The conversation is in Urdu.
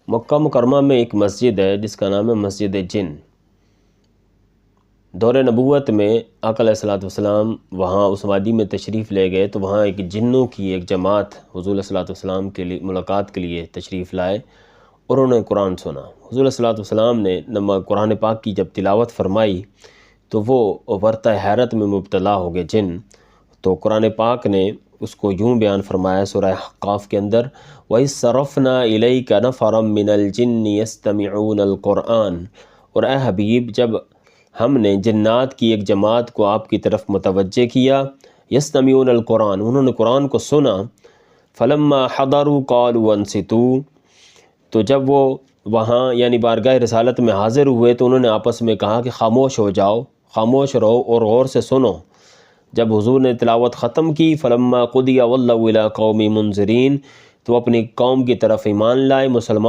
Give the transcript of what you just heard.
مکہ مکرمہ میں ایک مسجد ہے جس کا نام ہے مسجد جن۔ دور نبوت میں آقا علیہ الصلوۃ والسلام وہاں اس وادی میں تشریف لے گئے تو وہاں ایک جنوں کی ایک جماعت حضور علیہ الصلوۃ والسلام کے لیے ملاقات کے لیے تشریف لائے اور انہوں نے قرآن سنا۔ حضور علیہ الصلوۃ والسلام نے قرآن پاک کی جب تلاوت فرمائی تو وہ ورطہ حیرت میں مبتلا ہو گئے جن۔ تو قرآن پاک نے اس کو یوں بیان فرمایا سورہ قاف کے اندر، وَإِذْ صَرَفْنَا إِلَيْكَ نَفَرًا مِّنَ الْجِنِّ يَسْتَمِعُونَ الْقُرْآنَ، اور اے حبیب جب ہم نے جنات کی ایک جماعت کو آپ کی طرف متوجہ کیا، یستمعون القرآن، انہوں نے قرآن کو سنا، فلما حضروا قالوا انصتوا، تو جب وہ وہاں یعنی بارگاہ رسالت میں حاضر ہوئے تو انہوں نے آپس میں کہا کہ خاموش ہو جاؤ، خاموش رہو اور غور سے سنو۔ جب حضور نے تلاوت ختم کی، فلما قضی ولوا الی قوم منذرین، تو اپنی قوم کی طرف ایمان لائے، مسلمان